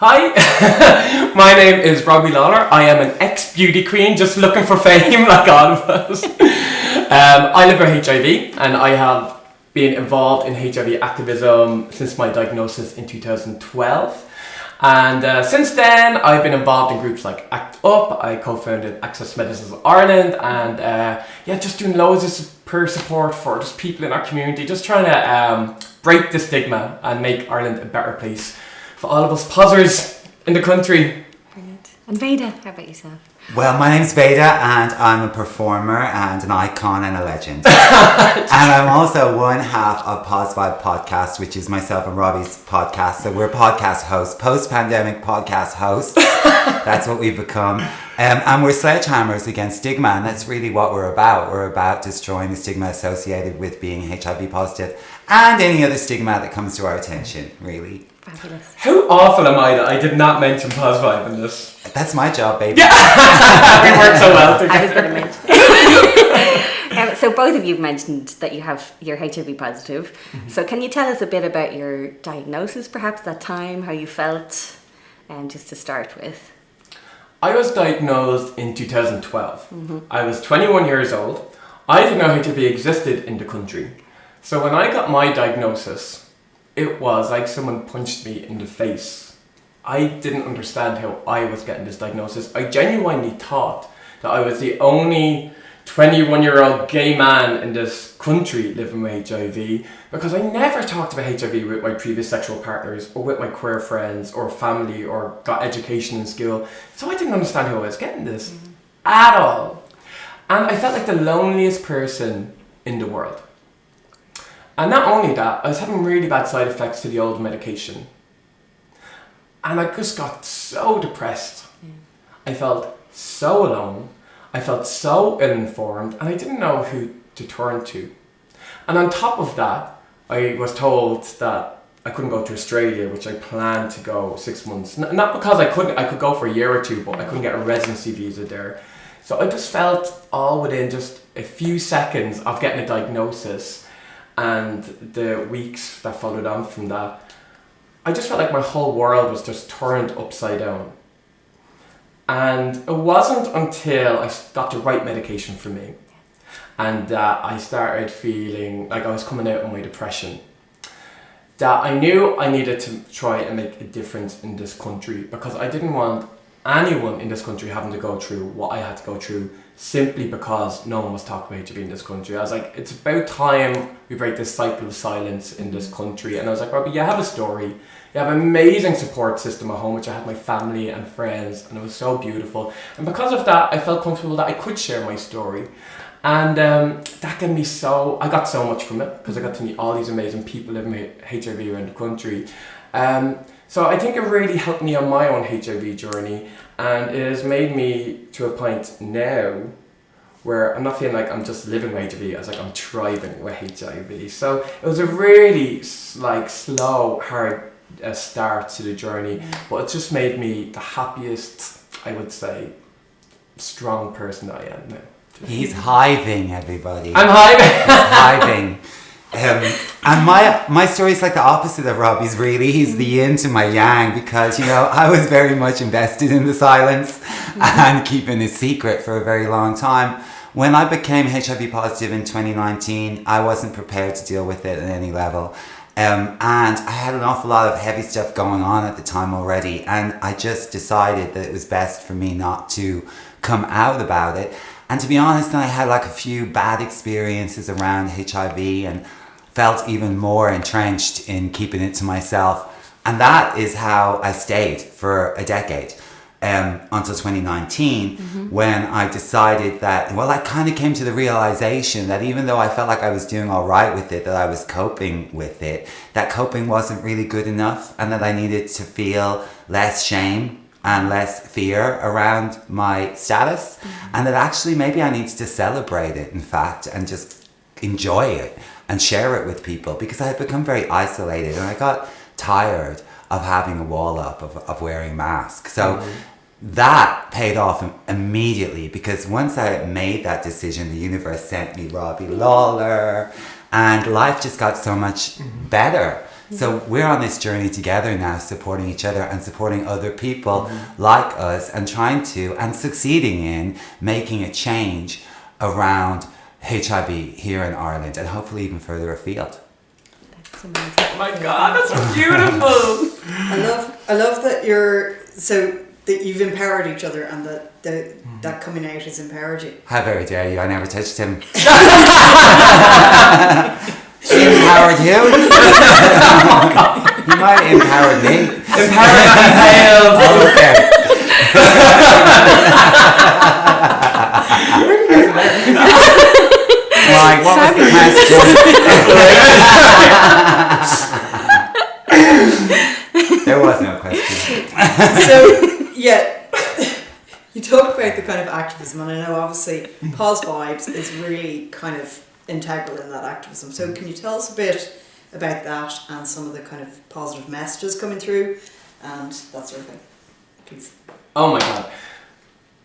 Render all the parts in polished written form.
Hi, my name is Robbie Lawlor. I am an ex-beauty queen just looking for fame like all of us. I live with HIV and I have been involved in HIV activism since my diagnosis in 2012. And since then I've been involved in groups like ACT UP. I co-founded Access Medicines Ireland and just doing loads of peer support for just people in our community, just trying to break the stigma and make Ireland a better place for all of us pozzers in the country. Brilliant. And Veda, how about yourself? Well, my name's Veda and I'm a performer and an icon and a legend. And I'm also one half of PozVibe podcast, which is myself and Robbie's podcast. So we're podcast hosts, post-pandemic podcast hosts. That's what we've become. And we're sledgehammers against stigma, and that's really what we're about. We're about destroying the stigma associated with being HIV positive and any other stigma that comes to our attention, really. Fabulous. How awful am I that I did not mention PozVibe in this? That's my job, baby. Yeah. We work so well together. I was going to mention. So both of you have mentioned that you're HIV positive. Mm-hmm. So can you tell us a bit about your diagnosis, perhaps that time, how you felt, and just to start with? I was diagnosed in 2012. Mm-hmm. I was 21 years old. I didn't know HIV existed in the country. So when I got my diagnosis, it was like someone punched me in the face. I didn't understand how I was getting this diagnosis. I genuinely thought that I was the only 21-year-old gay man in this country living with HIV, because I never talked about HIV with my previous sexual partners or with my queer friends or family or got education in school. So I didn't understand how I was getting this at all. And I felt like the loneliest person in the world. And not only that, I was having really bad side effects to the old medication. And I just got so depressed. I felt so alone. I felt so ill-informed, and I didn't know who to turn to. And on top of that, I was told that I couldn't go to Australia, which I planned to go 6 months. Not because I could go for a year or two, but I couldn't get a residency visa there. So I just felt all within just a few seconds of getting a diagnosis and the weeks that followed on from that, I just felt like my whole world was just turned upside down. And it wasn't until I got the right medication for me and I started feeling like I was coming out of my depression, that I knew I needed to try and make a difference in this country, because I didn't want anyone in this country having to go through what I had to go through simply because no one was talking about HIV in this country. I was like, it's about time we break this cycle of silence in this country. And I was like, Robbie, you have a story. You have an amazing support system at home, which I had my family and friends, and it was so beautiful. And because of that, I felt comfortable that I could share my story. And that gave me I got so much from it, because I got to meet all these amazing people living with HIV around the country. So I think it really helped me on my own HIV journey, and it has made me to a point now where I'm not feeling like I'm just living with HIV, I was like, I'm thriving with HIV. So it was a really slow, hard start to the journey, but it just made me the happiest, I would say, strong person that I am now. He's hiving, everybody. I'm hiving. He's hiving. And my story is like the opposite of Robbie's, really. He's the yin to my yang, because, I was very much invested in the silence and keeping it secret for a very long time. When I became HIV positive in 2019, I wasn't prepared to deal with it at any level. And I had an awful lot of heavy stuff going on at the time already. And I just decided that it was best for me not to come out about it. And to be honest, I had like a few bad experiences around HIV and felt even more entrenched in keeping it to myself. And that is how I stayed for a decade, until 2019, when I decided that, I kind of came to the realization that even though I felt like I was doing all right with it, that I was coping with it, that coping wasn't really good enough, and that I needed to feel less shame and less fear around my status, and that actually maybe I needed to celebrate it, in fact, and just enjoy it and share it with people, because I had become very isolated and I got tired of having a wall up of wearing masks. So that paid off immediately, because once I made that decision, the universe sent me Robbie Lawlor, and life just got so much better So we're on this journey together now, supporting each other and supporting other people like us, and trying to and succeeding in making a change around HIV here in Ireland, and hopefully even further afield. That's amazing. Oh my God, that's beautiful. I love that that you've empowered each other, and that coming out has empowered you. How very dare you, I never touched him. She empowered you? He might have empowered me. Empowered and hailed. Oh, okay. Like, what was the question? There was no question. So, yeah, you talk about the kind of activism, and I know obviously PozVibes is really kind of integral in that activism. So can you tell us a bit about that and some of the kind of positive messages coming through and that sort of thing, please? Oh my God.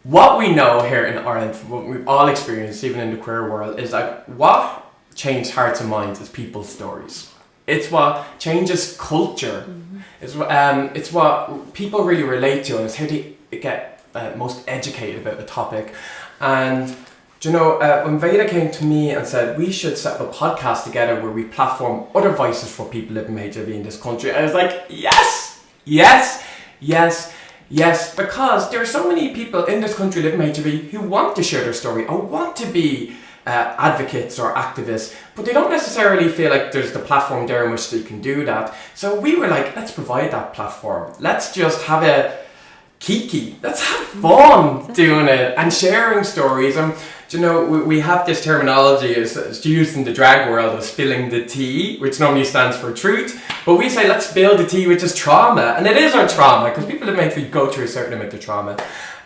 What we know here in Ireland, what we've all experienced, even in the queer world, is like what changed hearts and minds is people's stories. It's what changes culture. It's what people really relate to, and it's how they get most educated about the topic. And you know, when Veda came to me and said we should set up a podcast together where we platform other voices for people living with HIV in this country, I was like, yes, yes, yes, yes, because there are so many people in this country living with HIV who want to share their story or want to be advocates or activists, but they don't necessarily feel like there's the platform there in which they can do that. So we were like, let's provide that platform. Let's just have a kiki. Let's have fun doing it and sharing stories. And you know, we have this terminology it's used in the drag world of spilling the tea, which normally stands for truth, but we say let's spill the tea, which is trauma, and it is our trauma because people have made me go through a certain amount of trauma.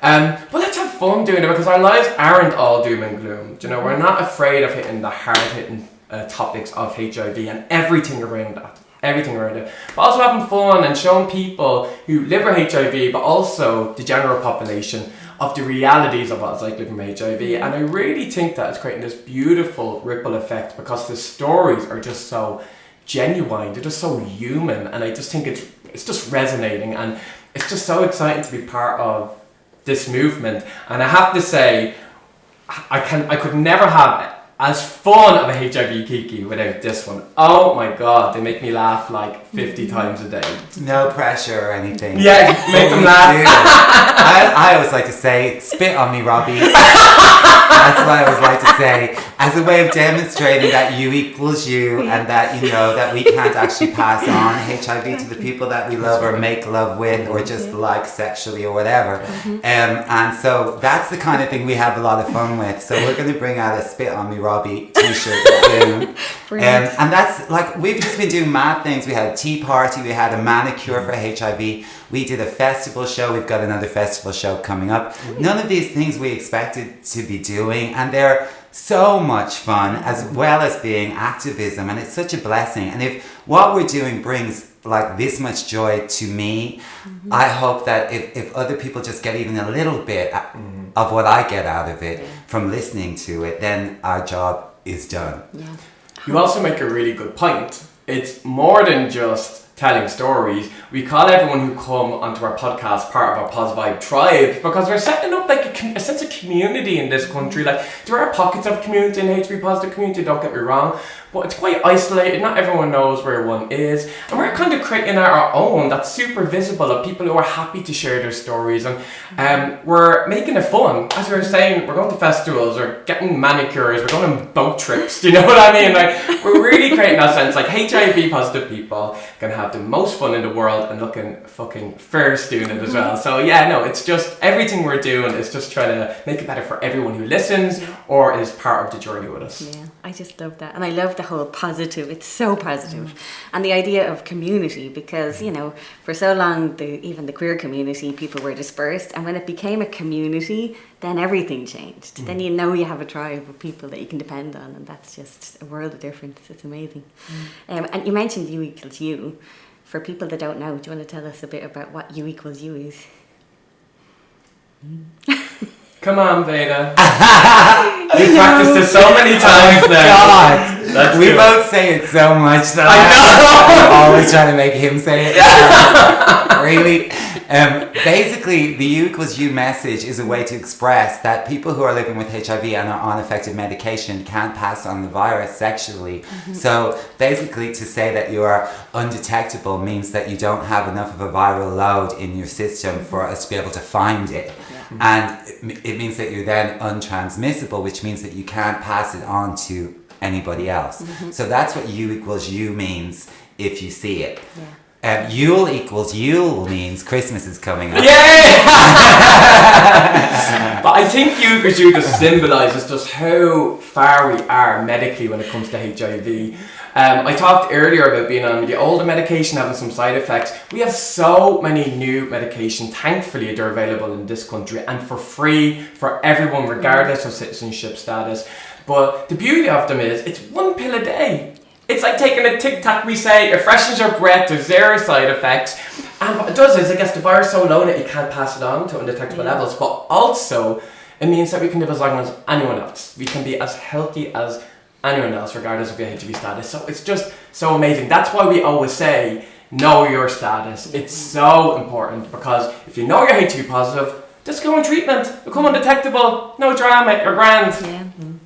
But let's have fun doing it because our lives aren't all doom and gloom. You know, we're not afraid of hitting the hard-hitting topics of HIV and everything around that. Everything around it, but also having fun and showing people who live with HIV, but also the general population, of the realities of what it's like living with HIV. And I really think that it's creating this beautiful ripple effect because the stories are just so genuine, they're just so human, and I just think it's just resonating, and it's just so exciting to be part of this movement. And I have to say, I could never have as fun of a HIV kiki without this one. Oh my God, they make me laugh like 50 times a day. No pressure or anything. Yeah, make them laugh. I always like to say, spit on me, Robbie. That's what I always like to say, as a way of demonstrating that you equals you, and that, you know, that we can't actually pass on HIV to the people that we love or make love with or just like sexually or whatever. And so that's the kind of thing we have a lot of fun with. So we're going to bring out a Spit on Me Robbie t-shirt soon. And that's like, we've just been doing mad things. We had a tea party, we had a manicure for HIV, we did a festival show, we've got another festival show coming up. None of these things we expected to be doing, and they're so much fun as well as being activism, and it's such a blessing. And if what we're doing brings like this much joy to me, I hope that if other people just get even a little bit of what I get out of it from listening to it, then our job is done. You also make a really good point. It's more than just telling stories. We call everyone who come onto our podcast part of our PozVibe tribe, because we're setting up like a sense of community in this country. Like, there are pockets of community in the HIV positive community, don't get me wrong, but it's quite isolated. Not everyone knows where one is, and we're kind of creating our own that's super visible of people who are happy to share their stories. And we're making it fun. As we were saying, we're going to festivals, we're getting manicures, we're going on boat trips. Do you know what I mean? Like, we're really creating that sense like HIV positive people can have the most fun in the world and looking fucking fierce doing it as well. So yeah, no, it's just everything we're doing is just trying to make it better for everyone who listens or is part of the journey with us. Yeah, I just love that. And I love the whole positive. It's so positive. And the idea of community, because, you know, for so long, even the queer community, people were dispersed. And when it became a community, then everything changed. Then you know you have a tribe of people that you can depend on. And that's just a world of difference. It's amazing. And you mentioned U equals U. For people that don't know, do you want to tell us a bit about what U equals U is? Come on, Veda. We practiced this so many times now. God, we both say it so much that I'm always trying to make him say it. Really? Basically, the U equals U message is a way to express that people who are living with HIV and are on effective medication can't pass on the virus sexually. So basically, to say that you are undetectable means that you don't have enough of a viral load in your system for us to be able to find it. And it means that you're then untransmissible, which means that you can't pass it on to anybody else. So that's what U equals U means if you see it. Yule equals Yule means Christmas is coming up. Yay! But I think U equals U just symbolises just how far we are medically when it comes to HIV. I talked earlier about being on the older medication having some side effects. We have so many new medication. Thankfully, they're available in this country and for free for everyone, regardless of citizenship status. But the beauty of them is it's one pill a day. It's like taking a Tic Tac, we say, it freshens your breath, there's zero side effects. And what it does is it gets the virus so low that you can't pass it on to undetectable levels. But also, it means that we can live as long as anyone else. We can be as healthy as anyone else, regardless of your HIV status. So it's just so amazing. That's why we always say, know your status. It's so important because if you know you're HIV positive, just go on treatment, become undetectable, no drama, you're grand.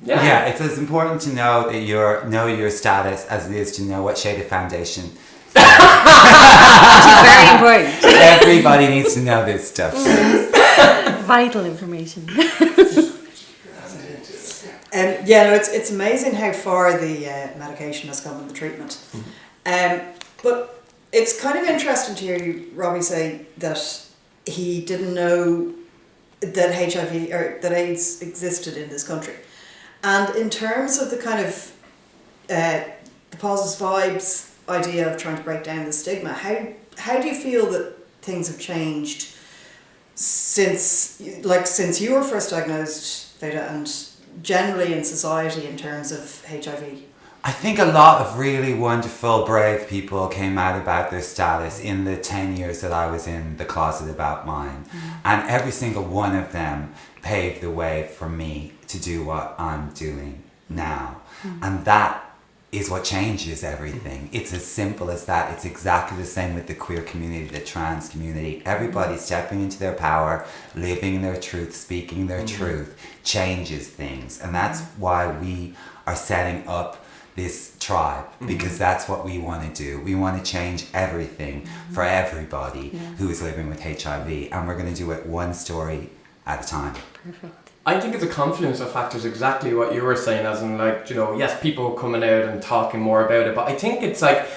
Yeah, it's as important to know that know your status as it is to know what shade of foundation. Which is very important. Everybody needs to know this stuff. Vital information. It's amazing how far the medication has come in the treatment. But it's kind of interesting to hear you, Robbie, say that he didn't know that HIV or that AIDS existed in this country. And in terms of the kind of the PozVibe's idea of trying to break down the stigma, how do you feel that things have changed since you were first diagnosed, Veda, and generally in society in terms of HIV? I think a lot of really wonderful, brave people came out about their status in the 10 years that I was in the closet about mine. And every single one of them paved the way for me to do what I'm doing now. And that is what changes everything. It's as simple as that. It's exactly the same with the queer community, the trans community. Everybody stepping into their power, living their truth, speaking their truth, changes things. And that's why we are setting up this tribe, because that's what we want to do. We want to change everything for everybody who is living with HIV, and we're going to do it one story at a time. Perfect. I think it's a confluence of factors, exactly what you were saying, as in yes, people coming out and talking more about it, but I think it's like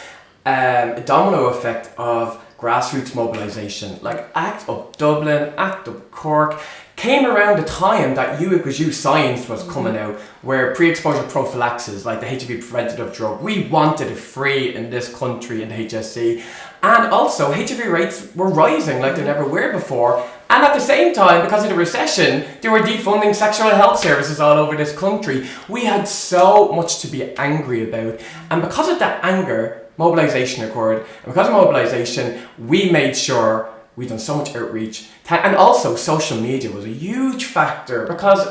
a domino effect of grassroots mobilisation. Like ACT Up Dublin, ACT Up Cork, came around the time that U equals U science was coming out, where pre-exposure prophylaxis, like the HIV preventative drug, we wanted it free in this country in the HSC. And also HIV rates were rising like they never were before. And at the same time, because of the recession, they were defunding sexual health services all over this country. We had so much to be angry about. And because of that anger, mobilisation occurred. And because of mobilisation, we made sure we've done so much outreach. And also social media was a huge factor, because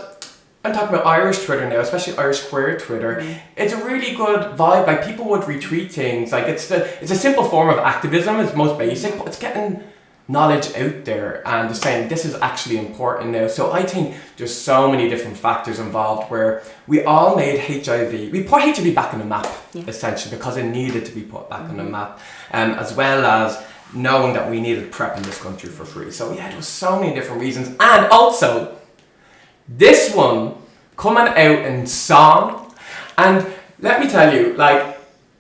I'm talking about Irish Twitter now, especially Irish queer Twitter. It's a really good vibe. Like, people would retweet things. Like, it's a simple form of activism. It's most basic, but it's getting knowledge out there and just saying this is actually important now. So I think there's so many different factors involved where we all made HIV, we put HIV back on the map, essentially, because it needed to be put back on the map, as well as knowing that we needed PrEP in this country for free. So yeah, there was so many different reasons. And also, this one coming out in song, and let me tell you, like,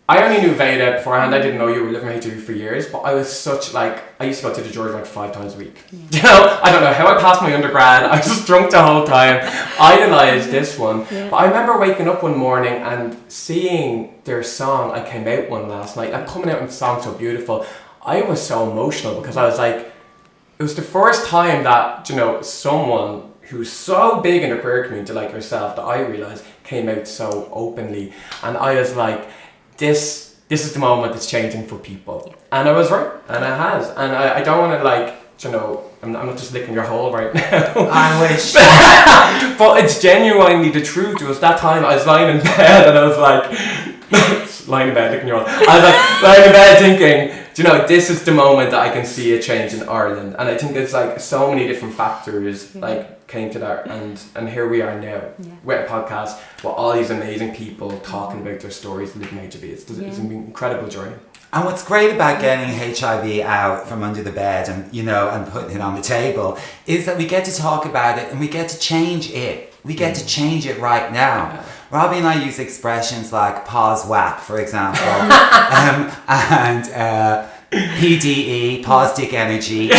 I only knew Veda beforehand. I didn't know you were living with HIV for years, but I was such, like, I used to go to the George like 5 times a week. You know, I don't know how I passed my undergrad. I was just drunk the whole time. Idolised this one. But I remember waking up one morning and seeing their song, I Came Out One last night, like, coming out in song so beautiful. I was so emotional because I was like, it was the first time that, you know, someone who's so big in the queer community like yourself, that I realised came out so openly. And I was like, this is the moment that's changing for people. And I was right, and it has. And I don't want to, like, you know, I'm not just licking your hole right now. I wish. But it's genuinely the truth. It was that time I was lying in bed and I was like, lying in bed licking your hole. I was like lying in bed thinking, do you know, this is the moment that I can see a change in Ireland. And I think it's like so many different factors like came to that, and here we are now with a podcast with all these amazing people talking about their stories living HIV. It's an incredible journey. And what's great about getting HIV out from under the bed and, you know, and putting it on the table is that we get to talk about it and we get to change it. We get to change it right now. Yeah. Robbie and I use expressions like PozVibe, for example, and PDE, positive energy,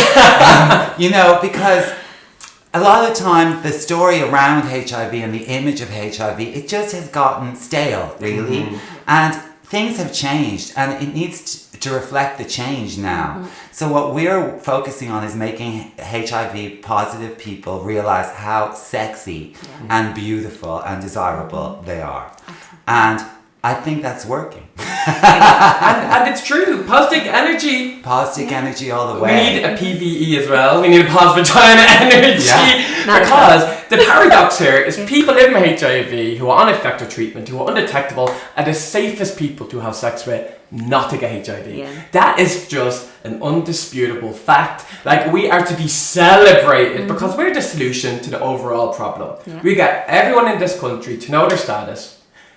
you know, because a lot of the time the story around HIV and the image of HIV, it just has gotten stale, really. And things have changed and it needs to reflect the change now. So what we're focusing on is making HIV positive people realize how sexy and beautiful and desirable they are. And I think that's working. and it's true. Positive energy. Positive energy all the way. We need a PVE as well. We need a vagina energy. Yeah. Because the paradox here is people living with HIV who are on effective treatment, who are undetectable, are the safest people to have sex with not to get HIV. Yeah. That is just an undisputable fact. Like, we are to be celebrated because we're the solution to the overall problem. Yeah. We get everyone in this country to know their status.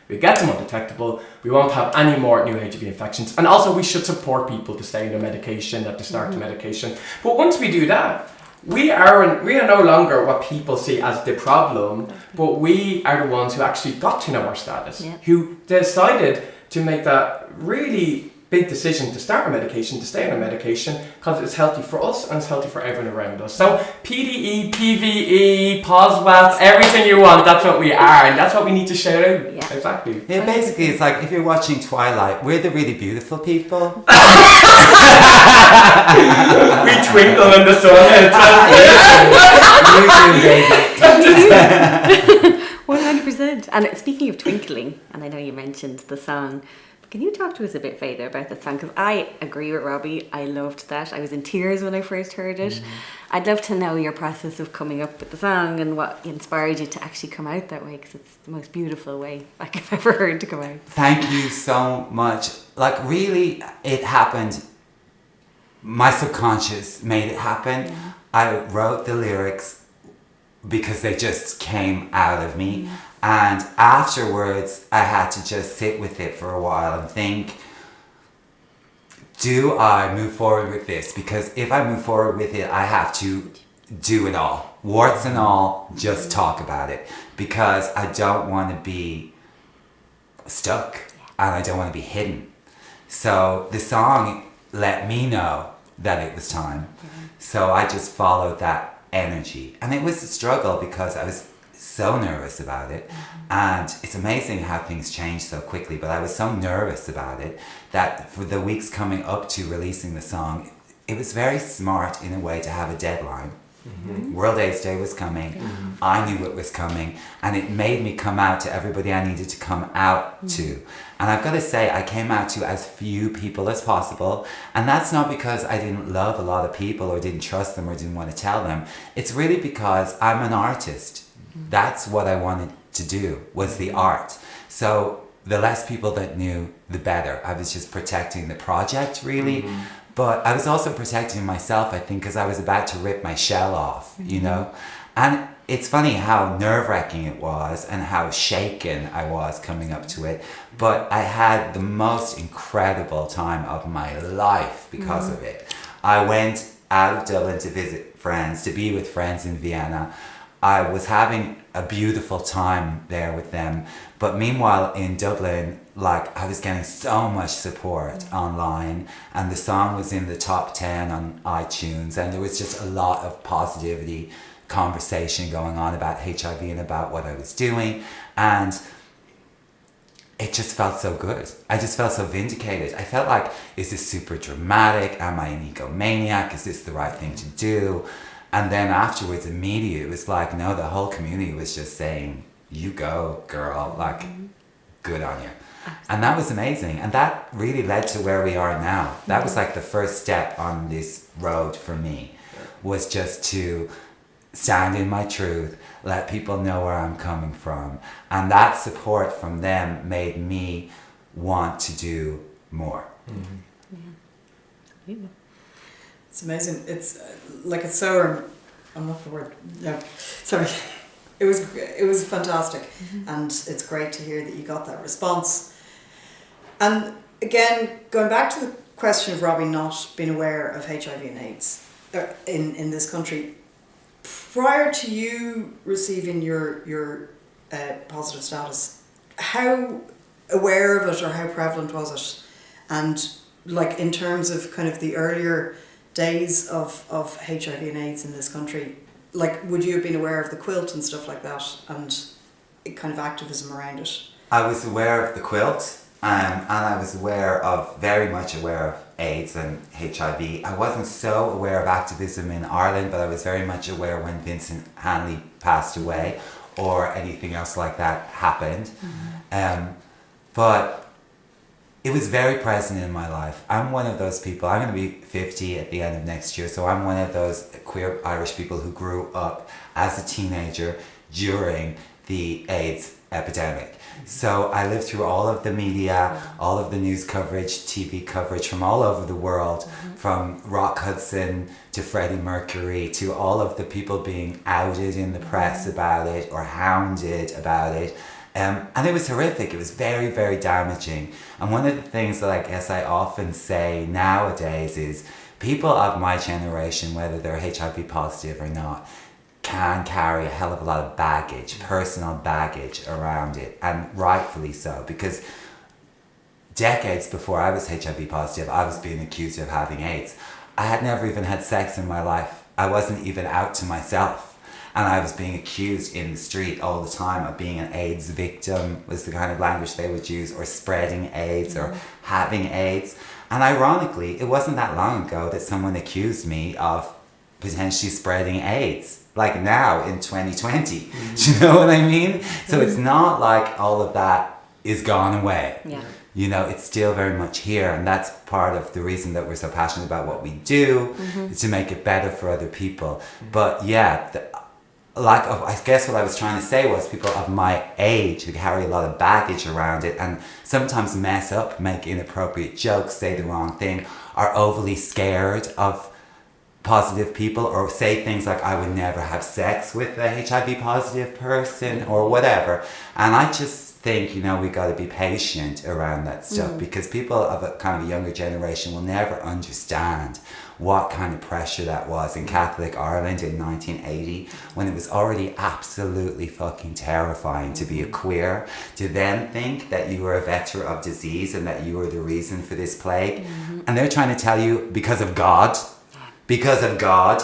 We get them undetectable, we won't have any more new HIV infections. And also we should support people to stay on their medication, at the start of medication. But once we do that, we are no longer what people see as the problem, but we are the ones who actually got to know our status, who decided to make that really big decision to start a medication, to stay on a medication, because it's healthy for us and it's healthy for everyone around us. So PDE, PVE, PozVibe, everything you want, that's what we are, and that's what we need to shout out. Yeah. Exactly. Yeah, basically it's like if you're watching Twilight, we're the really beautiful people. We twinkle in the sun. 100%. And speaking of twinkling, and I know you mentioned the song, can you talk to us a bit, Veda, about that song? Because I agree with Robbie. I loved that. I was in tears when I first heard it. I'd love to know your process of coming up with the song and what inspired you to actually come out that way, because it's the most beautiful way I've ever heard to come out. Thank you so much. Like, really, it happened. My subconscious made it happen. Yeah. I wrote the lyrics because they just came out of me. Yeah. And afterwards, I had to just sit with it for a while and think, do I move forward with this? Because if I move forward with it, I have to do it all. Warts and all, just talk about it. Because I don't want to be stuck and I don't want to be hidden. So the song let me know that it was time. So I just followed that energy. And it was a struggle because I was so nervous about it, and it's amazing how things change so quickly, but I was so nervous about it that for the weeks coming up to releasing the song, it was very smart in a way to have a deadline. World AIDS Day was coming, I knew it was coming, and it made me come out to everybody I needed to come out to. And I've got to say, I came out to as few people as possible, and that's not because I didn't love a lot of people or didn't trust them or didn't want to tell them. It's really because I'm an artist. That's what I wanted to do, was the art. So the less people that knew, the better. I was just protecting the project, really. But I was also protecting myself, I think, because I was about to rip my shell off, you know? And it's funny how nerve-wracking it was and how shaken I was coming up to it. But I had the most incredible time of my life because of it. I went out of Dublin to visit friends, to be with friends in Vienna. I was having a beautiful time there with them, but meanwhile in Dublin, like, I was getting so much support online, and the song was in the top 10 on iTunes, and there was just a lot of positivity, conversation going on about HIV and about what I was doing, and it just felt so good. I just felt so vindicated. I felt like, is this super dramatic? Am I an egomaniac? Is this the right thing to do? And then afterwards, immediately, it was like, no, the whole community was just saying, you go, girl, like, good on you. And that was amazing. And that really led to where we are now. That was like the first step on this road for me, was just to stand in my truth, let people know where I'm coming from. And that support from them made me want to do more. Yeah. It's amazing. It's like it's so. I'm not the word. No, sorry. It was fantastic, and it's great to hear that you got that response. And again, going back to the question of Robbie not being aware of HIV and AIDS in this country, prior to you receiving your positive status, how aware of it or how prevalent was it? And like in terms of kind of the earlier days of HIV and AIDS in this country, like would you have been aware of the quilt and stuff like that and kind of activism around it? I was aware of the quilt, and I was very much aware of AIDS and HIV. I wasn't so aware of activism in Ireland, but I was very much aware when Vincent Hanley passed away or anything else like that happened. But it was very present in my life. I'm one of those people, I'm going to be 50 at the end of next year, so I'm one of those queer Irish people who grew up as a teenager during the AIDS epidemic. So I lived through all of the media, all of the news coverage, TV coverage from all over the world, from Rock Hudson to Freddie Mercury to all of the people being outed in the press about it or hounded about it. And it was horrific. It was very, very damaging. And one of the things that I guess I often say nowadays is people of my generation, whether they're HIV positive or not, can carry a hell of a lot of baggage, personal baggage around it, and rightfully so, because decades before I was HIV positive, I was being accused of having AIDS. I had never even had sex in my life. I wasn't even out to myself. And I was being accused in the street all the time of being an AIDS victim, was the kind of language they would use, or spreading AIDS or having AIDS. And ironically, it wasn't that long ago that someone accused me of potentially spreading AIDS, like now in 2020. Do you know what I mean? So it's not like all of that is gone away. Yeah. You know, it's still very much here, and that's part of the reason that we're so passionate about what we do, is to make it better for other people. But yeah, I guess what I was trying to say was people of my age who carry a lot of baggage around it and sometimes mess up, make inappropriate jokes, say the wrong thing, are overly scared of positive people, or say things like, I would never have sex with a HIV positive person or whatever. And I just think, you know, we got to be patient around that stuff, because people of a kind of a younger generation will never understand what kind of pressure that was in Catholic Ireland in 1980, when it was already absolutely fucking terrifying to be a queer, to then think that you were a vector of disease and that you were the reason for this plague. And they're trying to tell you because of God,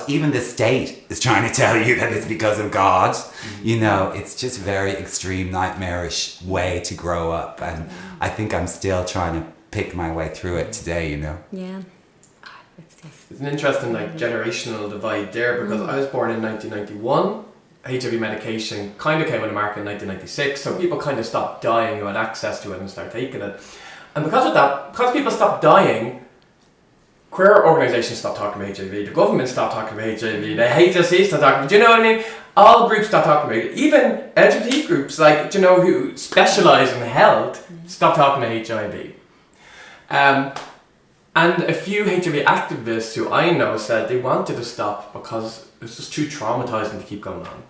even the state is trying to tell you that it's because of God. You know, it's just a very extreme, nightmarish way to grow up. And I think I'm still trying to pick my way through it today, you know? Yeah. There's an interesting generational divide there, because I was born in 1991. HIV medication kind of came on the market in 1996, so people kind of stopped dying who had access to it and started taking it. And because of that, because people stopped dying, queer organisations stopped talking about HIV, the government stopped talking about HIV, the HSE stopped talking about it, do you know what I mean? All groups stopped talking about it. Even LGBT groups, like, do you know, who specialise in health, stopped talking about HIV. And a few HIV activists who I know said they wanted to stop because it was just too traumatising to keep going on.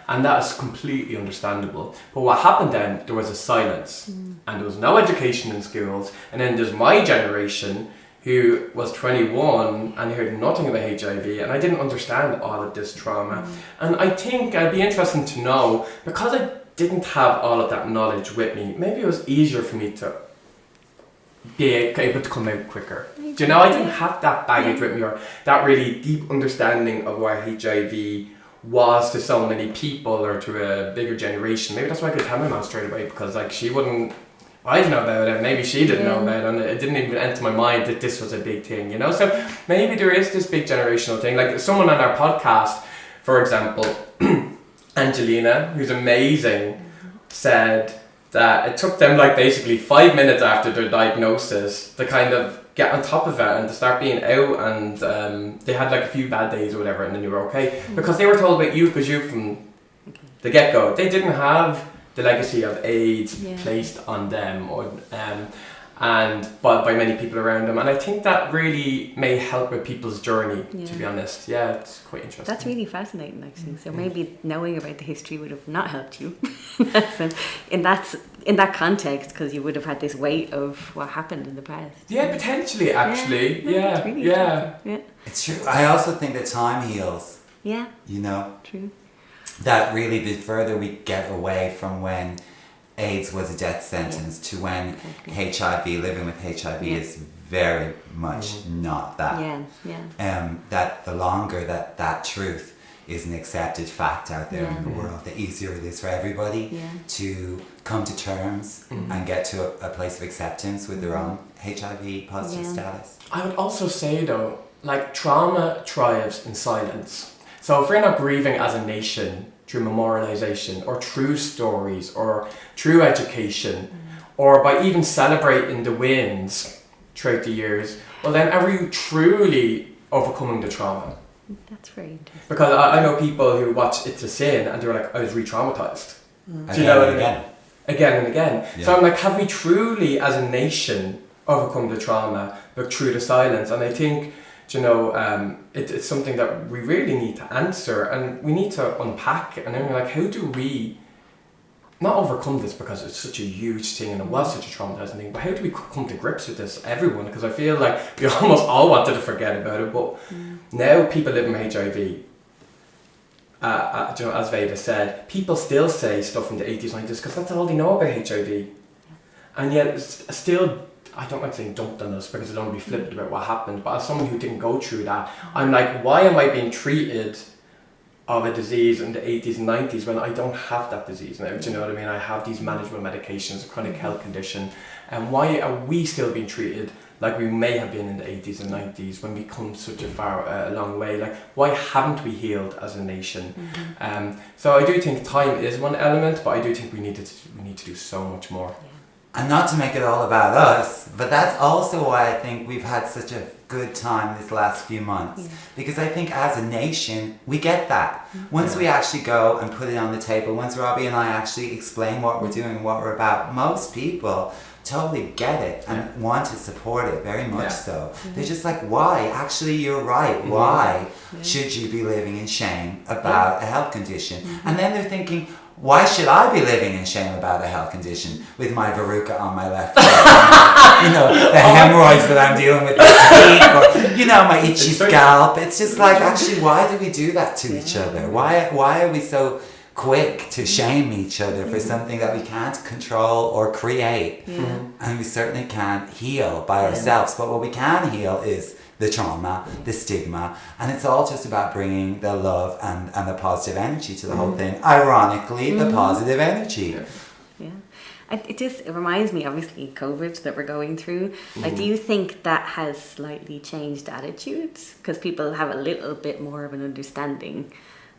And that is completely understandable. But what happened then, there was a silence. And there was no education in schools. And then there's my generation who was 21 and heard nothing about HIV, and I didn't understand all of this trauma. And I think it'd be interesting to know, because I didn't have all of that knowledge with me, maybe it was easier for me to be able to come out quicker. Do you know, I didn't have that baggage with me, or that really deep understanding of what HIV was to so many people or to a bigger generation. Maybe that's why I could tell my mom straight away, because like she wouldn't, I didn't know about it, maybe she didn't know about it, and it didn't even enter my mind that this was a big thing, you know? So maybe there is this big generational thing. Like someone on our podcast, for example, Angelina, who's amazing, said that it took them like basically 5 minutes after their diagnosis to kind of get on top of it and to start being out, and they had like a few bad days or whatever, and then you were okay because they were told about you because you from the get-go, they didn't have the legacy of AIDS placed on them, or and by many people around them, and I think that really may help with people's journey. To be honest, it's quite interesting. That's really fascinating, actually. So maybe knowing about the history would have not helped you in that context, because you would have had this weight of what happened in the past. Yeah, potentially, actually. It's really interesting. It's true. I also think that time heals. Yeah. You know. True. That really, the further we get away from when AIDS was a death sentence to when HIV, living with HIV is very much not that. That the longer that truth is an accepted fact out there in the world, the easier it is for everybody to come to terms and get to a place of acceptance with their own HIV positive status. I would also say though, like, trauma thrives in silence. So if we're not grieving as a nation through memorialization or through stories or through education or by even celebrating the wins throughout the years, well then are we truly overcoming the trauma? That's very interesting. Because I know people who watch It's a Sin and they're like, I was re-traumatized. Do you know what I mean? Again and again. Yeah. So I'm like, have we truly as a nation overcome the trauma but through the silence? And I think, you know, it's something that we really need to answer and we need to unpack. And then we're like, how do we not overcome this, because it's such a huge thing and it was such a traumatizing thing, but how do we come to grips with this, everyone? Because I feel like we almost all wanted to forget about it, but now people living with HIV, you know, as Veda said, people still say stuff in the 80s, 90s because that's all they know about HIV. And yet it's still, I don't like saying dumped on us because I don't want to be flippant about what happened, but as someone who didn't go through that, I'm like, why am I being treated of a disease in the 80s and 90s when I don't have that disease now? Do you know what I mean? I have these management medications, a chronic health condition, and why are we still being treated like we may have been in the 80s and 90s when we come such a long way? Like, why haven't we healed as a nation? So I do think time is one element, but I do think we need to do so much more. And not to make it all about us, but that's also why I think we've had such a good time this last few months. Because I think as a nation, we get that. Once we actually go and put it on the table, once Robbie and I actually explain what we're doing, what we're about, most people totally get it and want to support it very much so. They're just like, why? Actually, you're right. Why should you be living in shame about a health condition? And then they're thinking, why should I be living in shame about a health condition with my verruca on my left foot? You know, the hemorrhoids that I'm dealing with this week, or, you know, my itchy scalp. It's just like, actually, why do we do that to each other? Why are we so quick to shame each other for something that we can't control or create? And we certainly can't heal by ourselves. But what we can heal is the trauma, the stigma, and it's all just about bringing the love and the positive energy to the whole thing. Ironically, the positive energy. It reminds me, obviously, COVID that we're going through. Like, do you think that has slightly changed attitudes? Because people have a little bit more of an understanding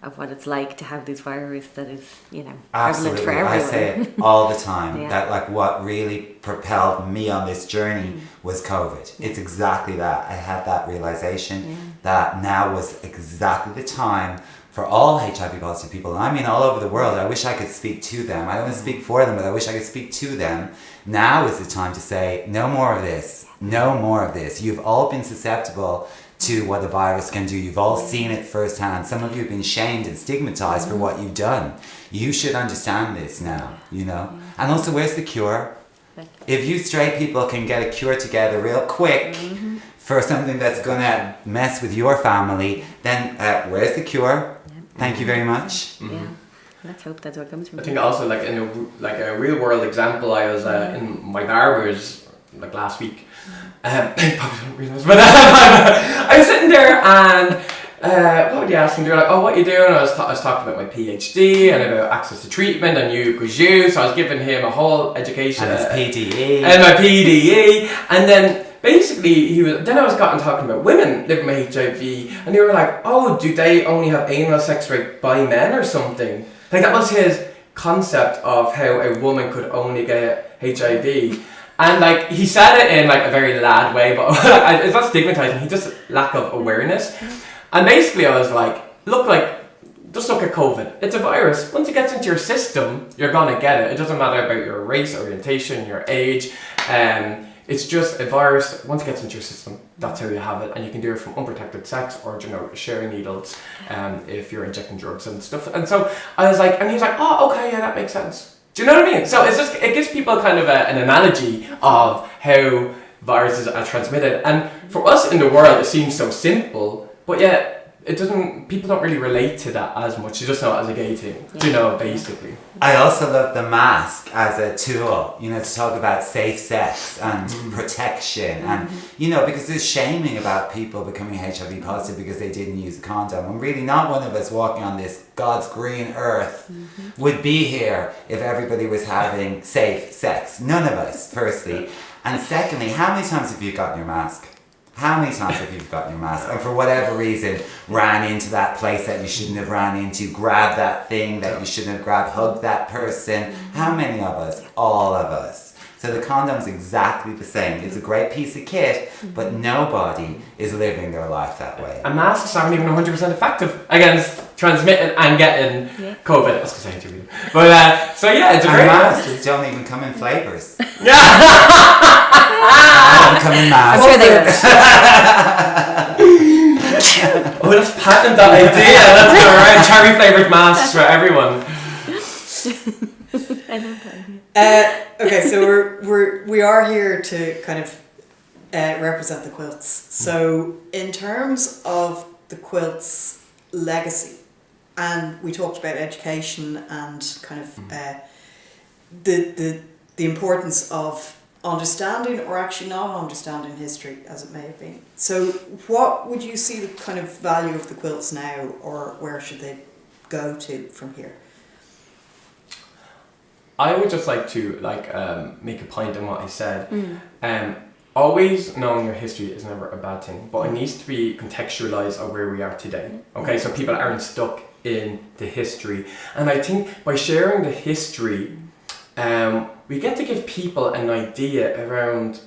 of what it's like to have this virus that is, you know, prevalent for everyone. I say it all the time, that like what really propelled me on this journey was COVID. It's exactly that. I had that realization that now was exactly the time for all HIV positive people, and I mean all over the world. I wish I could speak to them. I don't want to speak for them, but I wish I could speak to them. Now is the time to say, no more of this. No more of this. You've all been susceptible to what the virus can do. You've all seen it firsthand. Some of you have been shamed and stigmatized for what you've done. You should understand this now, you know. And also, where's the cure? If you straight people can get a cure together real quick for something that's going to mess with your family, then where's the cure? Thank you very much. Let's hope that's what comes from it. I think also, like, in a real world example, I was in my barber's like last week. Probably don't realise, but I was sitting there and what were they asking? They were like, oh, what are you doing? I was talking about my PhD and about access to treatment and you because you. So I was giving him a whole education. And his PDE. And my PDE. And then basically then I was talking about women living with HIV, and they were like, oh, do they only have anal sex by men or something? Like, that was his concept of how a woman could only get HIV. And like he said it in like a very lad way, but it's not stigmatizing. He just lack of awareness. And basically, I was like, just look at COVID. It's a virus. Once it gets into your system, you're gonna get it. It doesn't matter about your race, orientation, your age. It's just a virus. Once it gets into your system, that's how you have it, and you can do it from unprotected sex or sharing needles, if you're injecting drugs and stuff. And so I was like, and he was like, oh, okay, yeah, that makes sense. Do you know what I mean? So it gives people kind of an analogy of how viruses are transmitted. And for us in the world, it seems so simple, but yet people don't really relate to that as much. You just know it as a gay thing, basically. I also love the mask as a tool, to talk about safe sex and protection and, because there's shaming about people becoming HIV positive because they didn't use a condom. And really not one of us walking on this God's green earth would be here if everybody was having safe sex. None of us, firstly. And secondly, how many times have you gotten your mask? How many times have you forgotten your mask and for whatever reason ran into that place that you shouldn't have ran into, grabbed that thing that you shouldn't have grabbed, hugged that person? How many of us? All of us. So the condom's exactly the same. It's a great piece of kit, but nobody is living their life that way. And masks aren't even 100% effective against transmitting and getting COVID. I was going to say HIV. But, so yeah, it's a great masks don't even come in flavours. Come in masks. I'm sure they will. Oh, let's patent that idea. Let's go around cherry flavoured masks for everyone. I love that. Okay, so we are here to kind of represent the quilts. So in terms of the quilts legacy, and we talked about education and kind of the importance of understanding or actually not understanding history as it may have been. So what would you see the kind of value of the quilts now, or where should they go to from here? I would just like to make a point on what I said. Always knowing your history is never a bad thing, but it needs to be contextualized on where we are today. Okay, so people aren't stuck in the history. And I think by sharing the history, we get to give people an idea around...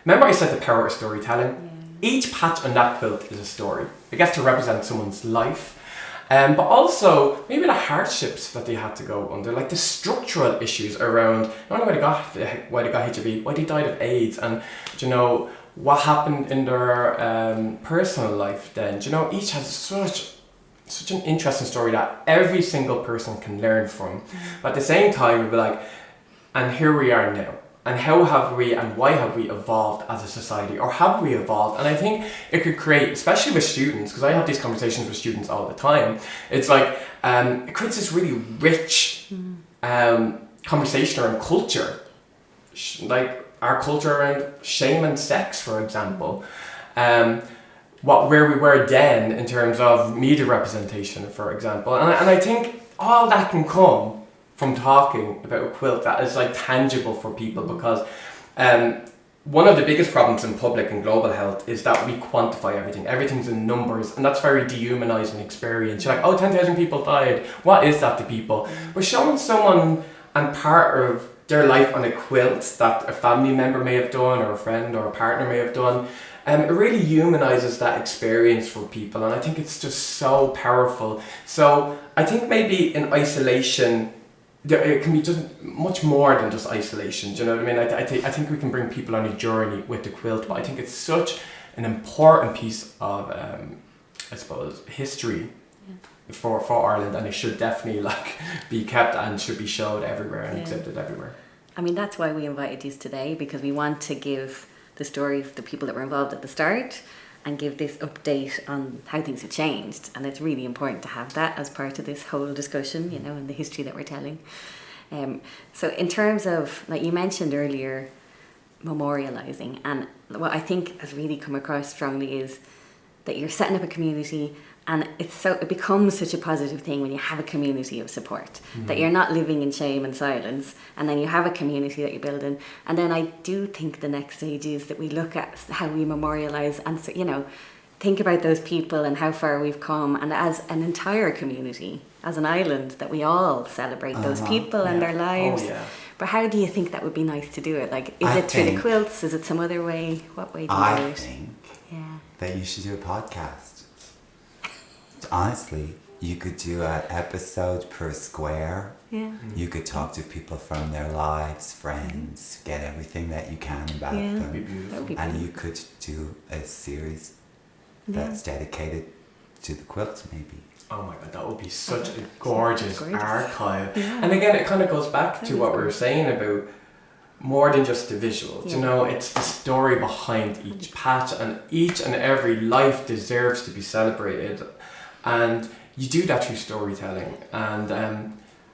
remember I said the power of storytelling? Yeah. Each patch on that quilt is a story. It gets to represent someone's life. But also, maybe the hardships that they had to go under, like the structural issues around, not only why they got HIV, why they died of AIDS, and, what happened in their personal life then. Each has such an interesting story that every single person can learn from. But at the same time, we'd be like, and here we are now. And how have we and why have we evolved as a society? Or have we evolved? And I think it could create, especially with students, because I have these conversations with students all the time, it's like, it creates this really rich conversation around culture. Like our culture around shame and sex, for example. Where we were then in terms of media representation, for example. And I think all that can come from talking about a quilt that is tangible for people, because one of the biggest problems in public and global health is that we quantify everything. Everything's in numbers, and that's very dehumanizing experience. You're like, 10,000 people died. What is that to people? But showing someone and part of their life on a quilt that a family member may have done, or a friend or a partner may have done, it really humanizes that experience for people, and I think it's just so powerful. So I think maybe in isolation, it can be just much more than just isolation. Do you know what I mean? I think we can bring people on a journey with the quilt, but I think it's such an important piece of, I suppose, history for Ireland, and it should definitely be kept and should be showed everywhere and exhibited everywhere. I mean, that's why we invited you today, because we want to give the story of the people that were involved at the start and give this update on how things have changed. And it's really important to have that as part of this whole discussion, and the history that we're telling. So in terms of, like you mentioned earlier, memorialising, and what I think has really come across strongly is that you're setting up a community, and it becomes such a positive thing when you have a community of support, that you're not living in shame and silence, and then you have a community that you're building. And then I do think the next stage is that we look at how we memorialise and think about those people and how far we've come, and as an entire community, as an island, that we all celebrate those people and their lives. But how do you think that would be nice to do it? Like, is I it through the think- quilts? Is it some other way? What way do you do I it? think Yeah. that you should do a podcast. Honestly, you could do an episode per square. Yeah. You could talk to people from their lives, friends, get everything that you can about Yeah. That'd be them. beautiful. That would be And good. you could do a series Yeah. that's dedicated to the quilts, maybe. Oh my god, that would be such a gorgeous, Gorgeous. archive. Yeah. And again, it kind of goes back That to is what we were gorgeous. saying about more than just the visuals. You Yeah. know, it's the story behind each patch, and each and every life deserves to be celebrated. And you do that through storytelling. And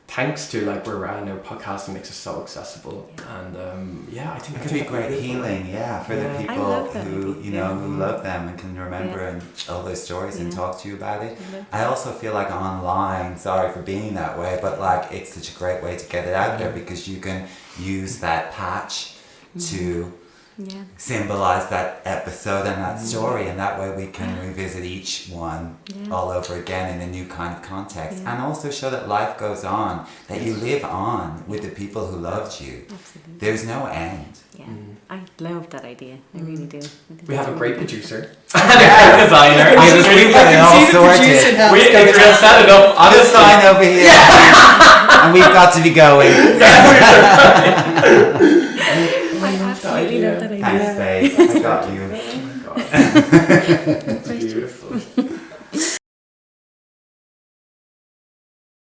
thanks to like where we're at now, podcasting makes it so accessible. And I think It could be great healing, for Yeah. the I people love that who, idea. who love them and can remember and tell their stories and Yeah. talk to you about it. I love I also feel like online, sorry for being that way, but like it's such a great way to get it out there because you can use that patch to Yeah. symbolize that episode and that story, and that way we can revisit each one Yeah. all over again in a new kind of context, Yeah. and also show that life goes on, that you live on with the people who loved you. Absolutely. There's no end. Yeah. I love that idea. I really do. I think We have a it's great really producer and a great designer. I just we've got it all sorted. We'll set it up. Just Honestly, sign over here, and we've got to be going. I absolutely love that idea. Thanks, babe. I got you. oh my god, it's beautiful.